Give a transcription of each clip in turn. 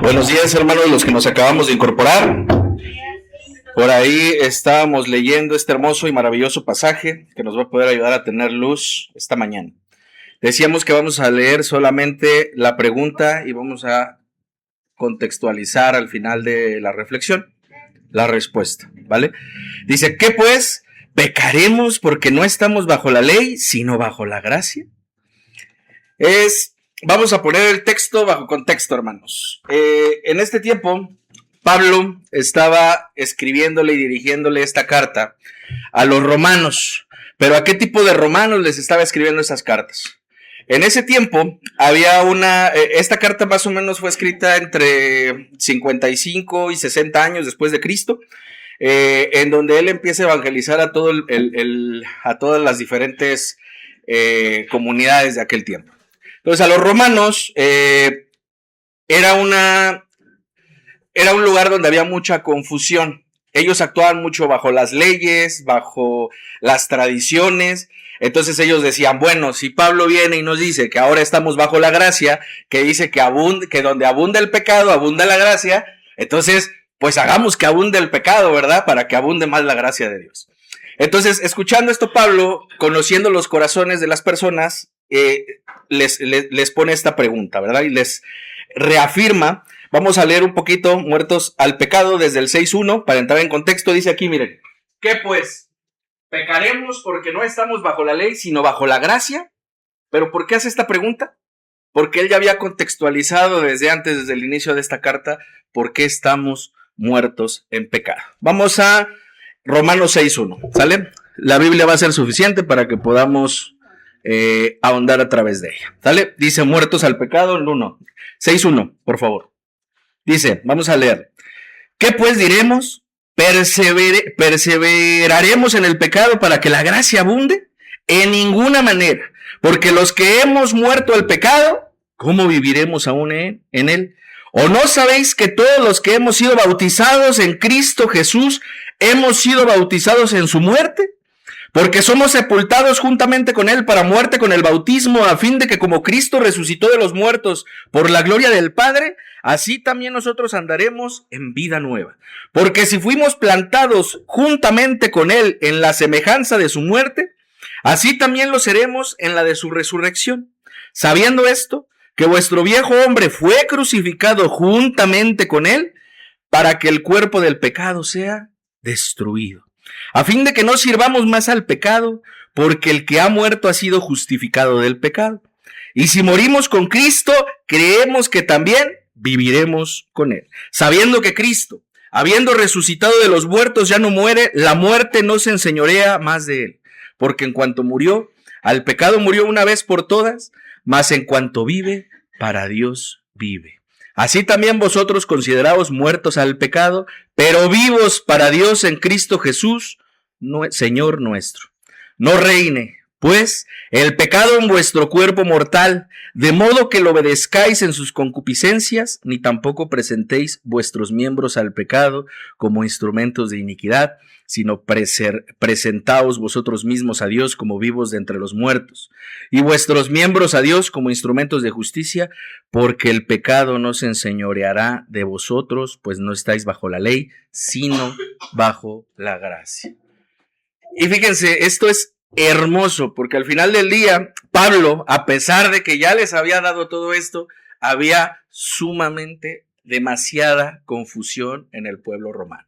Buenos días, hermanos, los que nos acabamos de incorporar. Por ahí estábamos leyendo este hermoso y maravilloso pasaje que nos va a poder ayudar a tener luz esta mañana. Decíamos que vamos a leer solamente la pregunta y vamos a contextualizar al final de la reflexión la respuesta, ¿vale? Dice, ¿qué pues? ¿Pecaremos porque no estamos bajo la ley, sino bajo la gracia? Vamos a poner el texto bajo contexto, hermanos. En este tiempo, Pablo estaba escribiéndole y dirigiéndole esta carta a los romanos. Pero ¿a qué tipo de romanos les estaba escribiendo estas cartas? En ese tiempo había esta carta más o menos fue escrita entre 55 y 60 años después de Cristo, en donde él empieza a evangelizar a todas las diferentes comunidades de aquel tiempo. Entonces a los romanos era un lugar donde había mucha confusión. Ellos actuaban mucho bajo las leyes, bajo las tradiciones. Entonces ellos decían, bueno, si Pablo viene y nos dice que ahora estamos bajo la gracia, que dice que donde abunda el pecado, abunda la gracia, entonces pues hagamos que abunde el pecado, ¿verdad? Para que abunde más la gracia de Dios. Entonces, escuchando esto, Pablo, conociendo los corazones de las personas, les pone esta pregunta, ¿verdad? Y les reafirma. Vamos a leer un poquito, muertos al pecado, desde el 6.1, para entrar en contexto. Dice aquí, miren, ¿qué pues? ¿Pecaremos porque no estamos bajo la ley, sino bajo la gracia? ¿Pero por qué hace esta pregunta? Porque él ya había contextualizado desde el inicio de esta carta, por qué estamos muertos en pecado. Vamos a Romanos 6.1, ¿sale? La Biblia va a ser suficiente para que podamos ahondar a través de ella, ¿sale? Dice, muertos al pecado, el 1. 6.1, por favor. Dice, vamos a leer. ¿Qué pues diremos? ¿Perseveraremos en el pecado para que la gracia abunde? En ninguna manera, porque los que hemos muerto al pecado, ¿cómo viviremos aún en él? ¿O no sabéis que todos los que hemos sido bautizados en Cristo Jesús, hemos sido bautizados en su muerte? Porque somos sepultados juntamente con él para muerte con el bautismo, a fin de que como Cristo resucitó de los muertos por la gloria del Padre, así también nosotros andaremos en vida nueva. Porque si fuimos plantados juntamente con él en la semejanza de su muerte, así también lo seremos en la de su resurrección. Sabiendo esto, que vuestro viejo hombre fue crucificado juntamente con él, para que el cuerpo del pecado sea destruido, a fin de que no sirvamos más al pecado, porque el que ha muerto ha sido justificado del pecado. Y si morimos con Cristo, creemos que también viviremos con él. Sabiendo que Cristo, habiendo resucitado de los muertos, ya no muere, la muerte no se enseñorea más de él. Porque en cuanto murió, al pecado murió una vez por todas, mas en cuanto vive, para Dios vive. Así también vosotros consideraos muertos al pecado, pero vivos para Dios en Cristo Jesús, Señor nuestro. No reine, pues, el pecado en vuestro cuerpo mortal, de modo que lo obedezcáis en sus concupiscencias, ni tampoco presentéis vuestros miembros al pecado como instrumentos de iniquidad, sino presentaos vosotros mismos a Dios como vivos de entre los muertos, y vuestros miembros a Dios como instrumentos de justicia, porque el pecado no se enseñoreará de vosotros, pues no estáis bajo la ley, sino bajo la gracia. Y fíjense, esto es hermoso, porque al final del día, Pablo, a pesar de que ya les había dado todo esto, había sumamente demasiada confusión en el pueblo romano.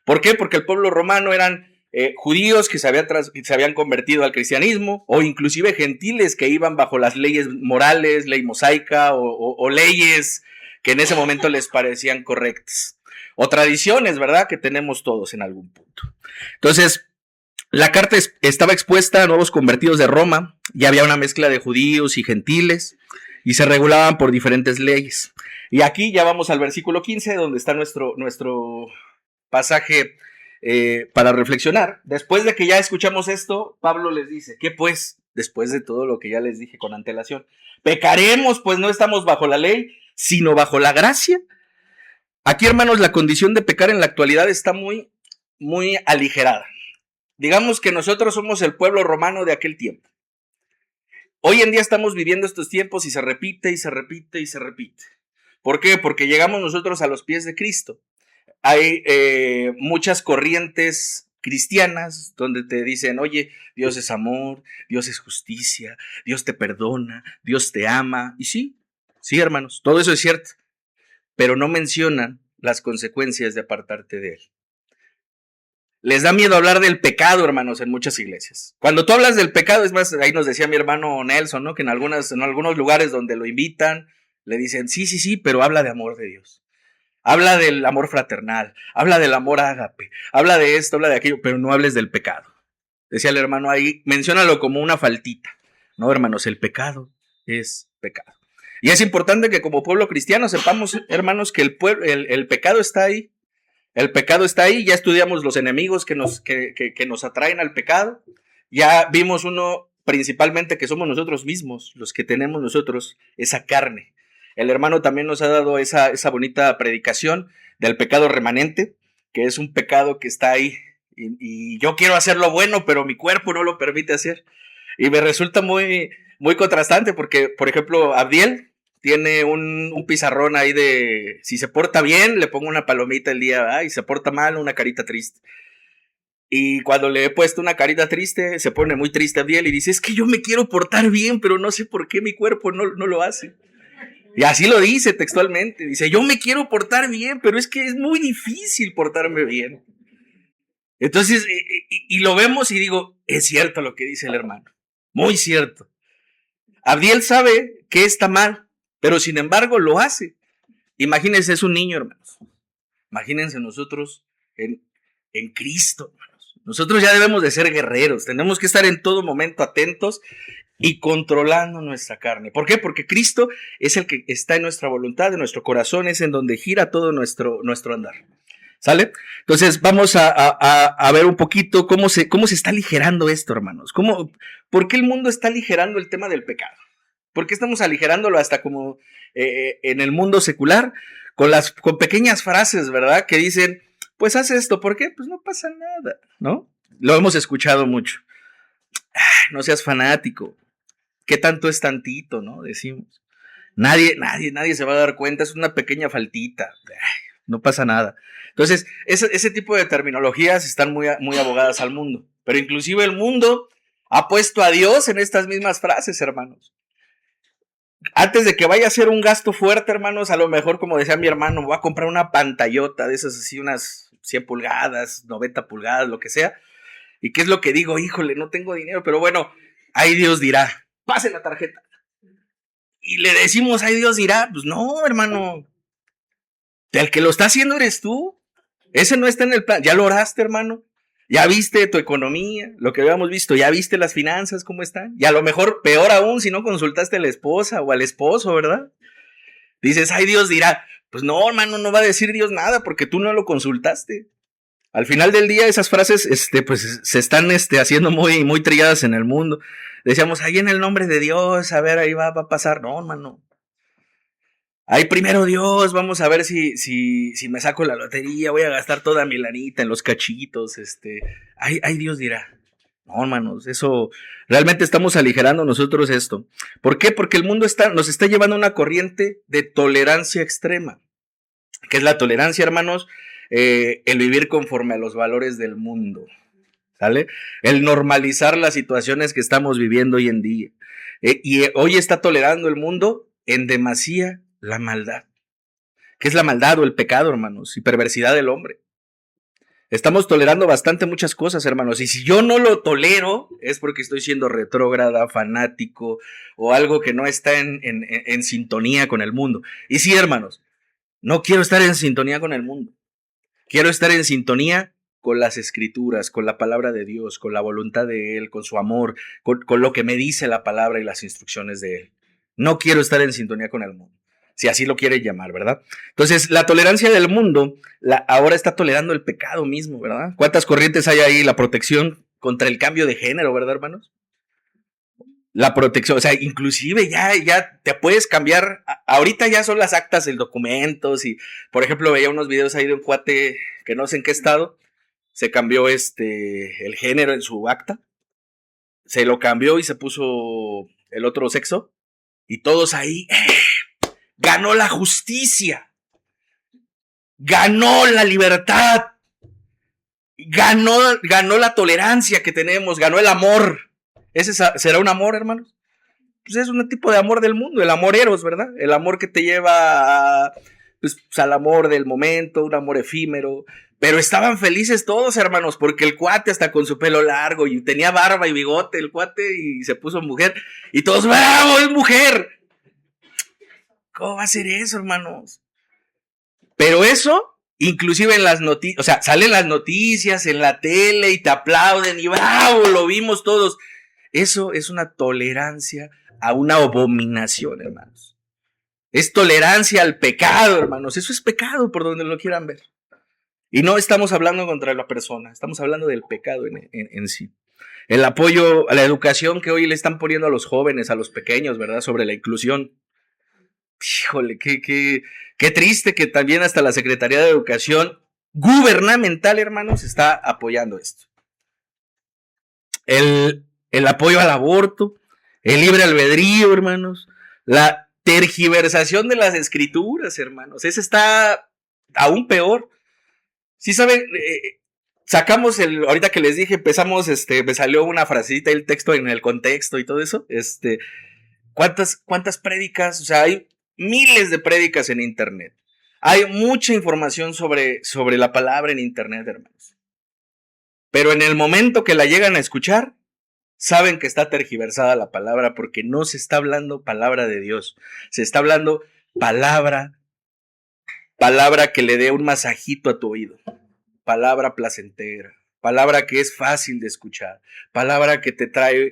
¿Por qué? Porque el pueblo romano eran judíos que se habían convertido al cristianismo, o inclusive gentiles que iban bajo las leyes morales, ley mosaica, o leyes que en ese momento les parecían correctas, o tradiciones, ¿verdad?, que tenemos todos en algún punto. Entonces, la carta estaba expuesta a nuevos convertidos de Roma, ya había una mezcla de judíos y gentiles, y se regulaban por diferentes leyes. Y aquí ya vamos al versículo 15, donde está nuestro pasaje para reflexionar. Después de que ya escuchamos esto, Pablo les dice, ¿qué pues? Después de todo lo que ya les dije con antelación, ¿pecaremos pues no estamos bajo la ley, sino bajo la gracia? Aquí, hermanos, la condición de pecar en la actualidad está muy, muy aligerada. Digamos que nosotros somos el pueblo romano de aquel tiempo. Hoy en día estamos viviendo estos tiempos y se repite y se repite y se repite. ¿Por qué? Porque llegamos nosotros a los pies de Cristo. Hay muchas corrientes cristianas donde te dicen, oye, Dios es amor, Dios es justicia, Dios te perdona, Dios te ama. Y sí, sí, hermanos, todo eso es cierto, pero no mencionan las consecuencias de apartarte de Él. Les da miedo hablar del pecado, hermanos, en muchas iglesias. Cuando tú hablas del pecado, es más, ahí nos decía mi hermano Nelson, ¿no? Que en algunos lugares donde lo invitan, le dicen, sí, pero habla de amor de Dios. Habla del amor fraternal, habla del amor ágape, habla de esto, habla de aquello, pero no hables del pecado. Decía el hermano ahí, menciónalo como una faltita. No, hermanos, el pecado es pecado. Y es importante que como pueblo cristiano sepamos, hermanos, que el pecado está ahí. El pecado está ahí, ya estudiamos los enemigos que nos atraen al pecado. Ya vimos uno principalmente que somos nosotros mismos, los que tenemos nosotros esa carne. El hermano también nos ha dado esa bonita predicación del pecado remanente, que es un pecado que está ahí y yo quiero hacer lo bueno, pero mi cuerpo no lo permite hacer. Y me resulta muy, muy contrastante porque, por ejemplo, Abdiel tiene un pizarrón ahí de si se porta bien, le pongo una palomita el día, y se porta mal, una carita triste. Y cuando le he puesto una carita triste, se pone muy triste Abdiel y dice, es que yo me quiero portar bien, pero no sé por qué mi cuerpo no lo hace. Y así lo dice textualmente, dice, yo me quiero portar bien, pero es que es muy difícil portarme bien. Entonces, y lo vemos y digo, es cierto lo que dice el hermano, muy cierto. Abdiel sabe que está mal, pero sin embargo lo hace. Imagínense, es un niño, hermanos. Imagínense nosotros en Cristo, hermanos. Nosotros ya debemos de ser guerreros, tenemos que estar en todo momento atentos y controlando nuestra carne. ¿Por qué? Porque Cristo es el que está en nuestra voluntad, en nuestro corazón, es en donde gira todo nuestro andar. ¿Sale? Entonces vamos a ver un poquito cómo se está aligerando esto, hermanos. ¿Por qué el mundo está aligerando el tema del pecado? ¿Por qué estamos aligerándolo hasta como en el mundo secular? Con pequeñas frases, ¿verdad? Que dicen, pues haz esto, ¿por qué? Pues no pasa nada, ¿no? Lo hemos escuchado mucho. No seas fanático. ¿Qué tanto es tantito, no? Decimos. Nadie se va a dar cuenta, es una pequeña faltita. No pasa nada. Entonces, ese tipo de terminologías están muy abogadas al mundo. Pero inclusive el mundo ha puesto a Dios en estas mismas frases, hermanos. Antes de que vaya a ser un gasto fuerte, hermanos, a lo mejor, como decía mi hermano, voy a comprar una pantallota de esas así, unas 100 pulgadas, 90 pulgadas, lo que sea. ¿Y qué es lo que digo? Híjole, no tengo dinero, pero bueno, ahí Dios dirá, pase la tarjeta. Y le decimos, ahí Dios dirá, pues no, hermano. El que lo está haciendo eres tú. Ese no está en el plan. ¿Ya lo oraste, hermano? ¿Ya viste tu economía? Lo que habíamos visto, ¿ya viste las finanzas cómo están? Y a lo mejor, peor aún, si no consultaste a la esposa o al esposo, ¿verdad? Dices, ay, Dios dirá, pues no, hermano, no va a decir Dios nada porque tú no lo consultaste. Al final del día esas frases, pues se están haciendo muy, muy trilladas en el mundo. Decíamos, ahí en el nombre de Dios, a ver, ahí va a pasar. No, hermano. Ay, primero Dios, vamos a ver si me saco la lotería, voy a gastar toda mi lanita en los cachitos, ay, Dios dirá. No, hermanos, eso, realmente estamos aligerando nosotros esto. ¿Por qué? Porque el mundo nos está llevando a una corriente de tolerancia extrema. ¿Qué es la tolerancia, hermanos? El vivir conforme a los valores del mundo, ¿sale? El normalizar las situaciones que estamos viviendo hoy en día. Y hoy está tolerando el mundo en demasía la maldad. ¿Qué es la maldad o el pecado, hermanos? Y perversidad del hombre. Estamos tolerando bastante muchas cosas, hermanos. Y si yo no lo tolero, es porque estoy siendo retrógrada, fanático, o algo que no está en sintonía con el mundo. Y sí, hermanos, no quiero estar en sintonía con el mundo. Quiero estar en sintonía con las escrituras, con la palabra de Dios, con la voluntad de Él, con su amor, con lo que me dice la palabra y las instrucciones de Él. No quiero estar en sintonía con el mundo, si así lo quiere llamar, ¿verdad? Entonces, la tolerancia del mundo ahora está tolerando el pecado mismo, ¿verdad? ¿Cuántas corrientes hay ahí? La protección contra el cambio de género, ¿verdad, hermanos? La protección, o sea, inclusive ya te puedes cambiar. Ahorita ya son las actas del documentos y, por ejemplo, veía unos videos ahí de un cuate que no sé en qué estado, se cambió el género en su acta, se lo cambió y se puso el otro sexo y todos ahí, ganó la justicia, ganó la libertad, ganó la tolerancia que tenemos, ganó el amor. ¿Ese será un amor, hermanos? Pues es un tipo de amor del mundo, el amor eros, ¿verdad? El amor que te lleva pues, al amor del momento, un amor efímero. Pero estaban felices todos, hermanos, porque el cuate hasta con su pelo largo y tenía barba y bigote el cuate y se puso mujer. Y todos, ¡bravo, es mujer! ¿Cómo va a ser eso, hermanos? Pero eso, inclusive en las noticias, o sea, salen las noticias en la tele y te aplauden y ¡bravo! Lo vimos todos. Eso es una tolerancia a una abominación, hermanos. Es tolerancia al pecado, hermanos. Eso es pecado por donde lo quieran ver. Y no estamos hablando contra la persona, estamos hablando del pecado en sí. El apoyo a la educación que hoy le están poniendo a los jóvenes, a los pequeños, ¿verdad? Sobre la inclusión. Híjole, qué triste que también hasta la Secretaría de Educación gubernamental, hermanos, está apoyando esto. El apoyo al aborto, el libre albedrío, hermanos, la tergiversación de las escrituras, hermanos. Ese está aún peor. Sí saben, sacamos ahorita que les dije, empezamos, me salió una frasecita y el texto en el contexto y todo eso, ¿cuántas prédicas? O sea, hay miles de prédicas en internet. Hay mucha información sobre la palabra en internet, hermanos. Pero en el momento que la llegan a escuchar, saben que está tergiversada la palabra porque no se está hablando palabra de Dios. Se está hablando palabra que le dé un masajito a tu oído. Palabra placentera, palabra que es fácil de escuchar, palabra que te trae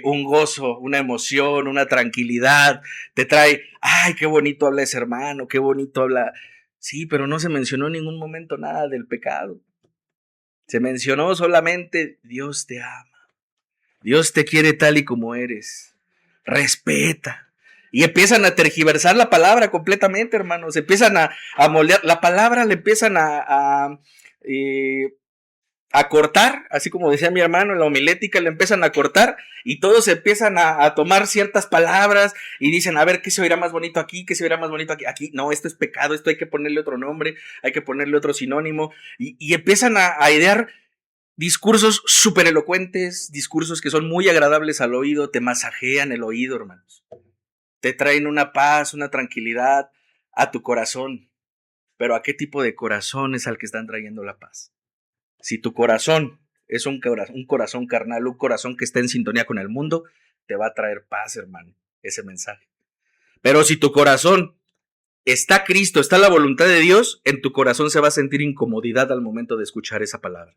un gozo, una emoción, una tranquilidad, te trae, ay, qué bonito habla ese hermano, qué bonito habla. Sí, pero no se mencionó en ningún momento nada del pecado. Se mencionó solamente Dios te ama, Dios te quiere tal y como eres, respeta. Y empiezan a tergiversar la palabra completamente, hermanos. Empiezan a moldear. La palabra le empiezan a cortar, así como decía mi hermano en la homilética, le empiezan a cortar y todos empiezan a tomar ciertas palabras y dicen, a ver, ¿qué se oirá más bonito aquí? ¿Qué se oirá más bonito aquí? Aquí, no, esto es pecado, esto hay que ponerle otro nombre, hay que ponerle otro sinónimo y empiezan a idear discursos súper elocuentes, discursos que son muy agradables al oído, te masajean el oído, hermanos. Te traen una paz, una tranquilidad a tu corazón. Pero ¿a qué tipo de corazón es al que están trayendo la paz? Si tu corazón es un corazón carnal, un corazón que está en sintonía con el mundo, te va a traer paz, hermano, ese mensaje. Pero si tu corazón está Cristo, está la voluntad de Dios, en tu corazón se va a sentir incomodidad al momento de escuchar esa palabra.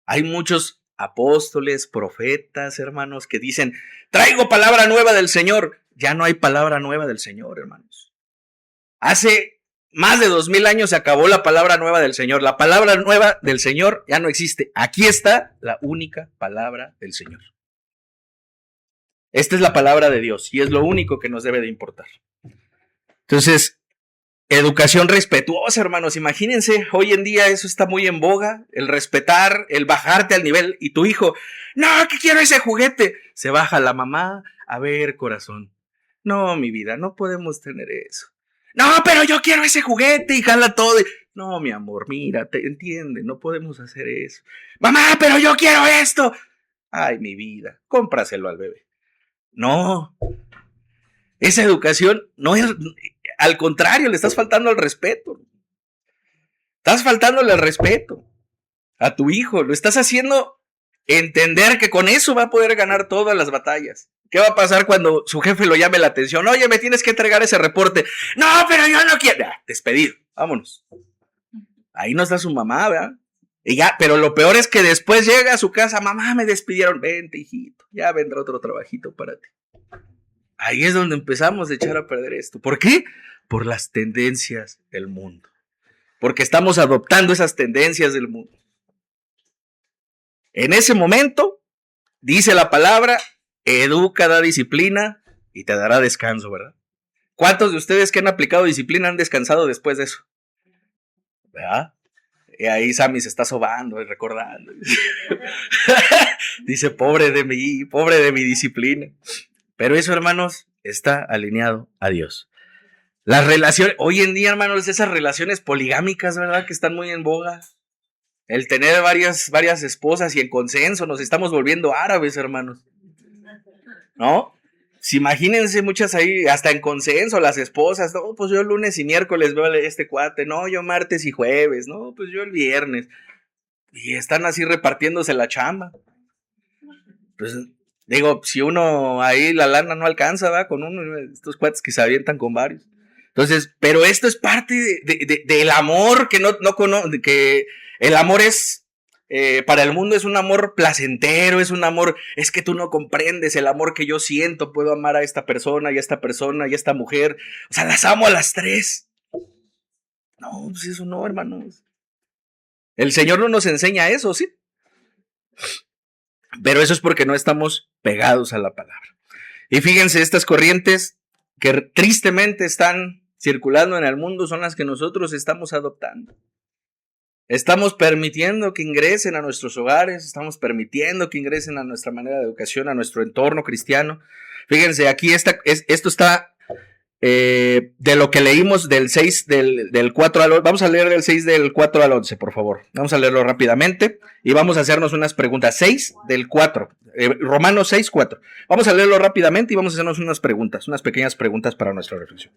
Hay muchos apóstoles, profetas, hermanos, que dicen, traigo palabra nueva del Señor. Ya no hay palabra nueva del Señor, hermanos. Hace más de 2000 años se acabó la palabra nueva del Señor. La palabra nueva del Señor ya no existe. Aquí está la única palabra del Señor. Esta es la palabra de Dios y es lo único que nos debe de importar. Entonces, educación respetuosa, hermanos. Imagínense, hoy en día eso está muy en boga, el respetar, el bajarte al nivel. Y tu hijo, no, que quiero ese juguete. Se baja la mamá, a ver, corazón. No, mi vida, no podemos tener eso. No, pero yo quiero ese juguete y jala todo. No, mi amor, mira, te entiende, no podemos hacer eso. Mamá, pero yo quiero esto. Ay, mi vida, cómpraselo al bebé. No, esa educación no es, al contrario, le estás faltando al respeto. Estás faltándole al respeto a tu hijo. Lo estás haciendo entender que con eso va a poder ganar todas las batallas. ¿Qué va a pasar cuando su jefe lo llame la atención? Oye, me tienes que entregar ese reporte. No, pero yo no quiero. Despedido, vámonos. Ahí no está su mamá, ¿verdad? Y ya, pero lo peor es que después llega a su casa, mamá, me despidieron. Vente, hijito, ya vendrá otro trabajito para ti. Ahí es donde empezamos a echar a perder esto. ¿Por qué? Por las tendencias del mundo. Porque estamos adoptando esas tendencias del mundo. En ese momento, dice la palabra, educa, da disciplina y te dará descanso, ¿verdad? ¿Cuántos de ustedes que han aplicado disciplina han descansado después de eso? ¿Verdad? Y ahí Sammy se está sobando y recordando. Dice, pobre de mí, pobre de mi disciplina. Pero eso, hermanos, está alineado a Dios. Las relaciones, hoy en día, hermanos, esas relaciones poligámicas, ¿verdad? Que están muy en boga. El tener varias esposas y en consenso, nos estamos volviendo árabes, hermanos. ¿No? Si imagínense muchas ahí, hasta en consenso, las esposas, no, pues yo lunes y miércoles veo a este cuate, no, yo martes y jueves, no, pues yo el viernes. Y están así repartiéndose la chamba. Pues digo, si uno ahí la lana no alcanza, va con uno, estos cuates que se avientan con varios. Entonces, pero esto es parte del amor que no conoce, que el amor es, para el mundo es un amor placentero, es un amor, es que tú no comprendes el amor que yo siento, puedo amar a esta persona y a esta persona y a esta mujer, o sea, las amo a las tres. No, pues eso no, hermanos. El Señor no nos enseña eso, ¿sí? Pero eso es porque no estamos pegados a la palabra. Y fíjense, estas corrientes que tristemente están circulando en el mundo son las que nosotros estamos adoptando. Estamos permitiendo que ingresen a nuestros hogares, estamos permitiendo que ingresen a nuestra manera de educación, a nuestro entorno cristiano. Fíjense, aquí esto está de lo que leímos del 6, del 4 al 11. Vamos a leer del 6 del 4 al 11, por favor. Vamos a leerlo rápidamente y vamos a hacernos unas preguntas. 6 del 4, Romanos 6, 4. Vamos a leerlo rápidamente y vamos a hacernos unas preguntas, unas pequeñas preguntas para nuestra reflexión.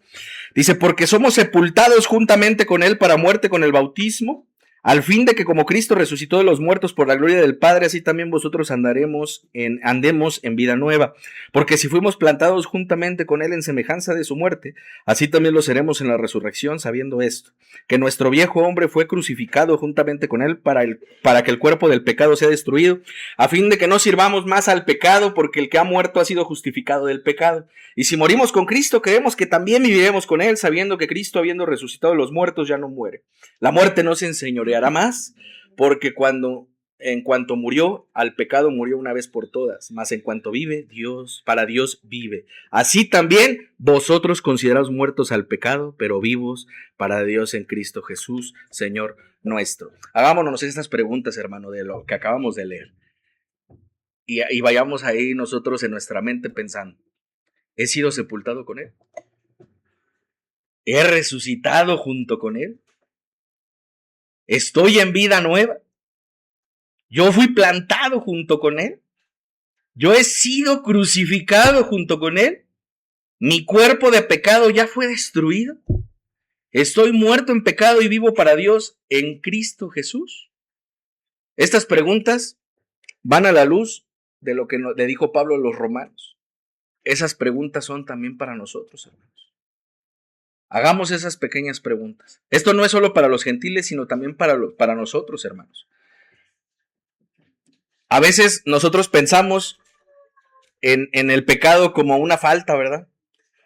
Dice, porque somos sepultados juntamente con él para muerte con el bautismo, al fin de que como Cristo resucitó de los muertos por la gloria del Padre, así también vosotros andemos en vida nueva. Porque si fuimos plantados juntamente con Él en semejanza de su muerte, así también lo seremos en la resurrección, sabiendo esto, que nuestro viejo hombre fue crucificado juntamente con Él para que el cuerpo del pecado sea destruido, a fin de que no sirvamos más al pecado, porque el que ha muerto ha sido justificado del pecado. Y si morimos con Cristo, creemos que también viviremos con Él, sabiendo que Cristo, habiendo resucitado de los muertos, ya no muere. La muerte no se enseñoreará más, porque en cuanto murió, al pecado murió una vez por todas, mas en cuanto vive, para Dios vive. Así también vosotros consideraos muertos al pecado, pero vivos para Dios en Cristo Jesús, Señor nuestro. Hagámonos estas preguntas, hermano, de lo que acabamos de leer. Y vayamos ahí nosotros en nuestra mente pensando, ¿he sido sepultado con Él? ¿He resucitado junto con Él? ¿Estoy en vida nueva? ¿Yo fui plantado junto con Él? ¿Yo he sido crucificado junto con Él? ¿Mi cuerpo de pecado ya fue destruido? ¿Estoy muerto en pecado y vivo para Dios en Cristo Jesús? Estas preguntas van a la luz de lo que le dijo Pablo a los romanos. Esas preguntas son también para nosotros, hermanos. Hagamos esas pequeñas preguntas. Esto no es solo para los gentiles, sino también para nosotros, hermanos. A veces nosotros pensamos en el pecado como una falta, ¿verdad?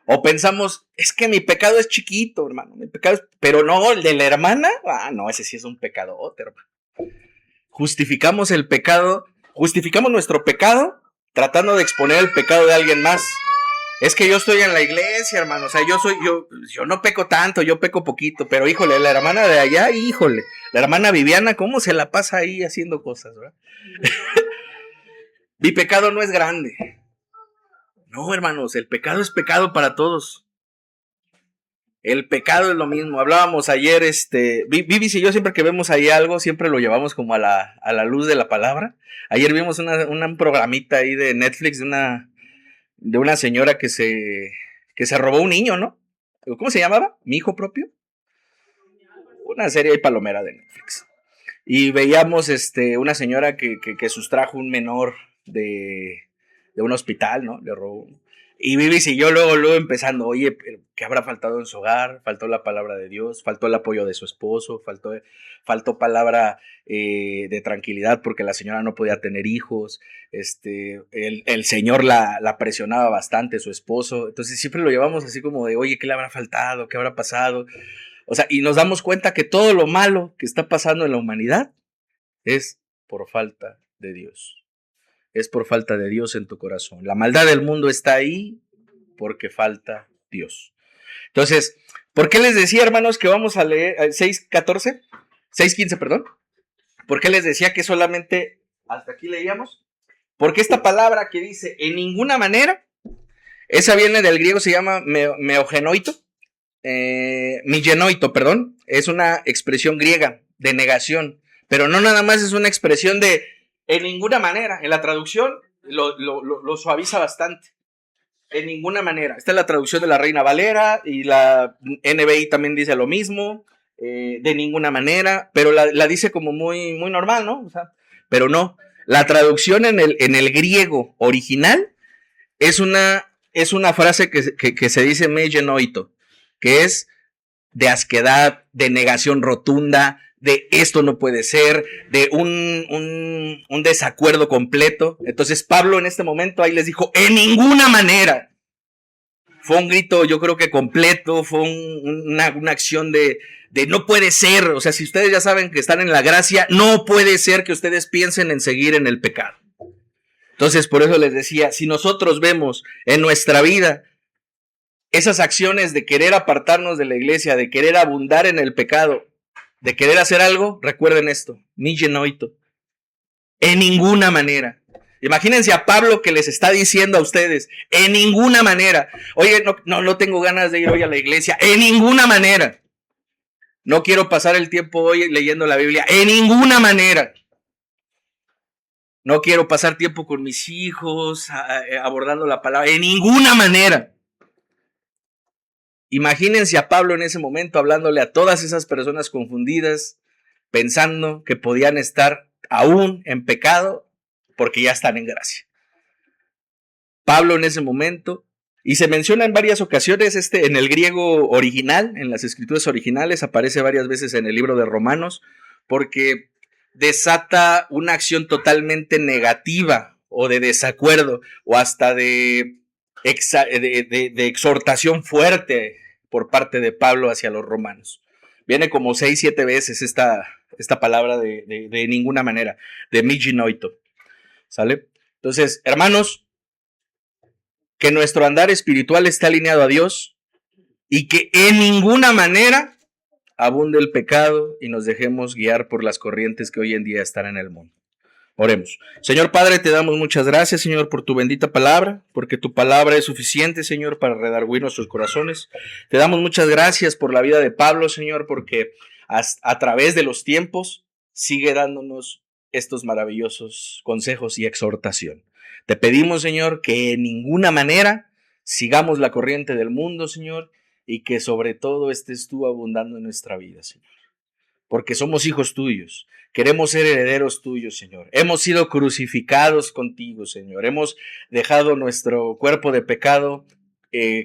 O pensamos, es que mi pecado es chiquito, hermano. Mi pecado pero no, el de la hermana, no, ese sí es un pecadote, hermano. Justificamos el pecado, justificamos nuestro pecado tratando de exponer el pecado de alguien más. Es que yo estoy en la iglesia, hermano, o sea, yo no peco tanto, yo peco poquito, pero híjole, la hermana de allá, híjole, la hermana Viviana, ¿cómo se la pasa ahí haciendo cosas, verdad? Mi pecado no es grande. No, hermanos, el pecado es pecado para todos. El pecado es lo mismo. Hablábamos ayer, Vivis y yo siempre que vemos ahí algo, siempre lo llevamos como a la luz de la palabra. Ayer vimos un programita ahí de Netflix de una señora que se robó un niño, ¿no? ¿Cómo se llamaba? ¿Mi hijo propio? Una serie ahí palomera de Netflix. Y veíamos una señora que sustrajo un menor de un hospital, ¿no? Le robó. Y Vivi siguió luego empezando, oye, ¿qué habrá faltado en su hogar? Faltó la palabra de Dios, faltó el apoyo de su esposo, faltó palabra de tranquilidad porque la señora no podía tener hijos, el señor la presionaba bastante, su esposo, entonces siempre lo llevamos así como de, oye, ¿qué le habrá faltado? ¿Qué habrá pasado? O sea, y nos damos cuenta que todo lo malo que está pasando en la humanidad es por falta de Dios. Es por falta de Dios en tu corazón. La maldad del mundo está ahí porque falta Dios. Entonces, ¿por qué les decía, hermanos, que vamos a leer 6:14? 6:15, perdón. ¿Por qué les decía que solamente hasta aquí leíamos? Porque esta palabra que dice en ninguna manera Esa viene del griego, se llama meogenoito, millenoito, perdón. Es una expresión griega de negación, pero no nada más es una expresión de en ninguna manera. En la traducción lo suaviza bastante. En ninguna manera. Esta es la traducción de la Reina Valera y la NBI también dice lo mismo. De ninguna manera, pero la dice como muy, muy normal, ¿no? O sea, pero no. La traducción en el griego original es una frase que se dice megenoito, que es de asquedad, de negación rotunda, de esto no puede ser, de un desacuerdo completo. Entonces Pablo en este momento ahí les dijo, en ninguna manera. Fue un grito, yo creo que completo, fue una acción de no puede ser. O sea, si ustedes ya saben que están en la gracia, no puede ser que ustedes piensen en seguir en el pecado. Entonces, por eso les decía, si nosotros vemos en nuestra vida esas acciones de querer apartarnos de la iglesia, de querer abundar en el pecado, de querer hacer algo, recuerden esto, millenoito. En ninguna manera. Imagínense a Pablo que les está diciendo a ustedes, en ninguna manera. Oye, no tengo ganas de ir hoy a la iglesia, en ninguna manera. No quiero pasar el tiempo hoy leyendo la Biblia, en ninguna manera. No quiero pasar tiempo con mis hijos, abordando la palabra, en ninguna manera. Imagínense a Pablo en ese momento hablándole a todas esas personas confundidas, pensando que podían estar aún en pecado porque ya están en gracia. Pablo en ese momento, y se menciona en varias ocasiones en el griego original, en las escrituras originales, aparece varias veces en el libro de Romanos, porque desata una acción totalmente negativa o de desacuerdo o hasta de exhortación fuerte por parte de Pablo hacia los romanos. Viene como 6-7 veces esta palabra de ninguna manera, de millenoito. ¿Sale? Entonces, hermanos, que nuestro andar espiritual esté alineado a Dios y que en ninguna manera abunde el pecado y nos dejemos guiar por las corrientes que hoy en día están en el mundo. Oremos. Señor Padre, te damos muchas gracias, Señor, por tu bendita palabra, porque tu palabra es suficiente, Señor, para redarguir nuestros corazones. Te damos muchas gracias por la vida de Pablo, Señor, porque a través de los tiempos sigue dándonos estos maravillosos consejos y exhortación. Te pedimos, Señor, que en ninguna manera sigamos la corriente del mundo, Señor, y que sobre todo estés tú abundando en nuestra vida, Señor. Porque somos hijos tuyos, queremos ser herederos tuyos, Señor. Hemos sido crucificados contigo, Señor. Hemos dejado nuestro cuerpo de pecado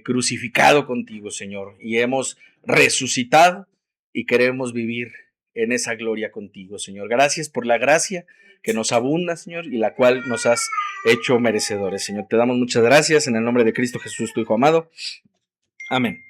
crucificado contigo, Señor. Y hemos resucitado y queremos vivir en esa gloria contigo, Señor. Gracias por la gracia que nos abunda, Señor, y la cual nos has hecho merecedores, Señor. Te damos muchas gracias en el nombre de Cristo Jesús, tu Hijo amado. Amén.